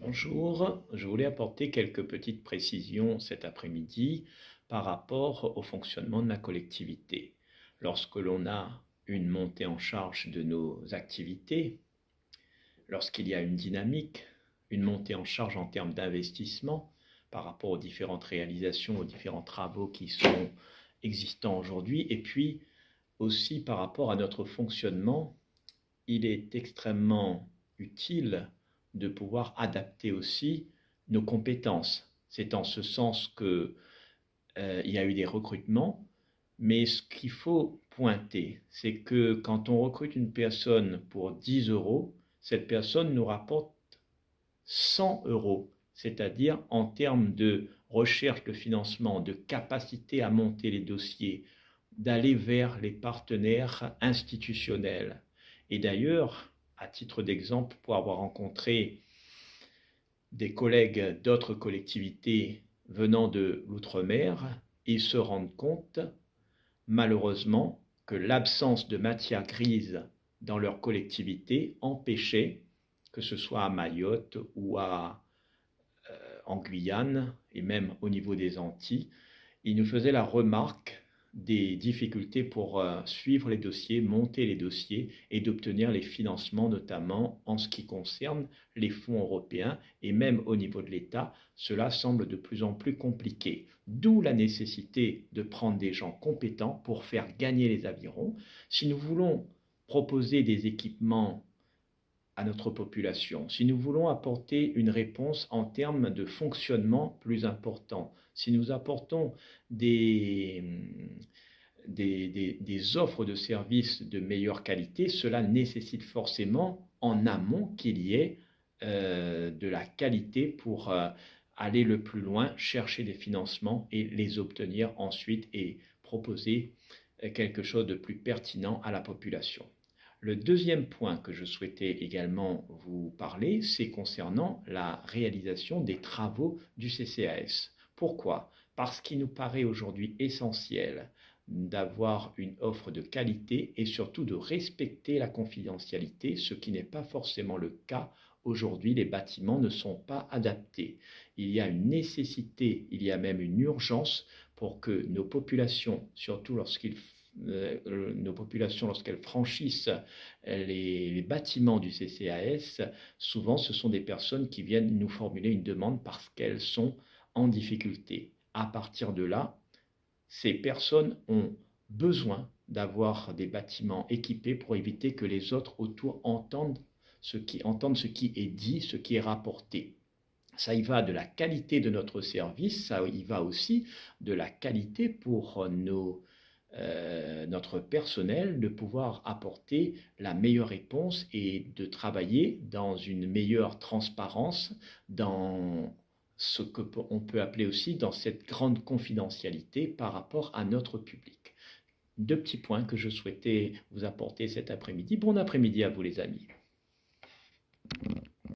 Bonjour, je voulais apporter quelques petites précisions cet après-midi par rapport au fonctionnement de la collectivité. Lorsque l'on a une montée en charge de nos activités, lorsqu'il y a une dynamique, une montée en charge en termes d'investissement par rapport aux différentes réalisations, aux différents travaux qui sont existants aujourd'hui, et puis aussi par rapport à notre fonctionnement, il est extrêmement utile de pouvoir adapter aussi nos compétences. C'est en ce sens que il y a eu des recrutements, mais ce qu'il faut pointer, c'est que quand on recrute une personne pour 10 euros, cette personne nous rapporte 100 euros, c'est-à-dire en termes de recherche de financement, de capacité à monter les dossiers, d'aller vers les partenaires institutionnels. Et d'ailleurs, à titre d'exemple, pour avoir rencontré des collègues d'autres collectivités venant de l'outre-mer, ils se rendent compte, malheureusement, que l'absence de matière grise dans leur collectivité empêchait, que ce soit à Mayotte ou en Guyane, et même au niveau des Antilles, ils nous faisaient la remarque des difficultés pour suivre les dossiers, monter les dossiers et d'obtenir les financements, notamment en ce qui concerne les fonds européens et même au niveau de l'État, cela semble de plus en plus compliqué. D'où la nécessité de prendre des gens compétents pour faire gagner les avirons. Si nous voulons proposer des équipements à notre population, si nous voulons apporter une réponse en termes de fonctionnement plus important, si nous apportons des offres de services de meilleure qualité, cela nécessite forcément en amont qu'il y ait de la qualité pour aller le plus loin, chercher des financements et les obtenir ensuite et proposer quelque chose de plus pertinent à la population. Le deuxième point que je souhaitais également vous parler, c'est concernant la réalisation des travaux du CCAS. Pourquoi? Parce qu'il nous paraît aujourd'hui essentiel d'avoir une offre de qualité et surtout de respecter la confidentialité, ce qui n'est pas forcément le cas aujourd'hui. Les bâtiments ne sont pas adaptés. Il y a une nécessité, il y a même une urgence pour que nos populations, surtout nos populations, lorsqu'elles franchissent les bâtiments du CCAS, souvent ce sont des personnes qui viennent nous formuler une demande parce qu'elles sont en difficulté. À partir de là, ces personnes ont besoin d'avoir des bâtiments équipés pour éviter que les autres autour entendent ce qui est dit, ce qui est rapporté. Ça y va de la qualité de notre service, ça y va aussi de la qualité pour notre personnel de pouvoir apporter la meilleure réponse et de travailler dans une meilleure transparence, dans ce qu'on peut appeler aussi dans cette grande confidentialité par rapport à notre public. Deux petits points que je souhaitais vous apporter cet après-midi. Bon après-midi à vous les amis.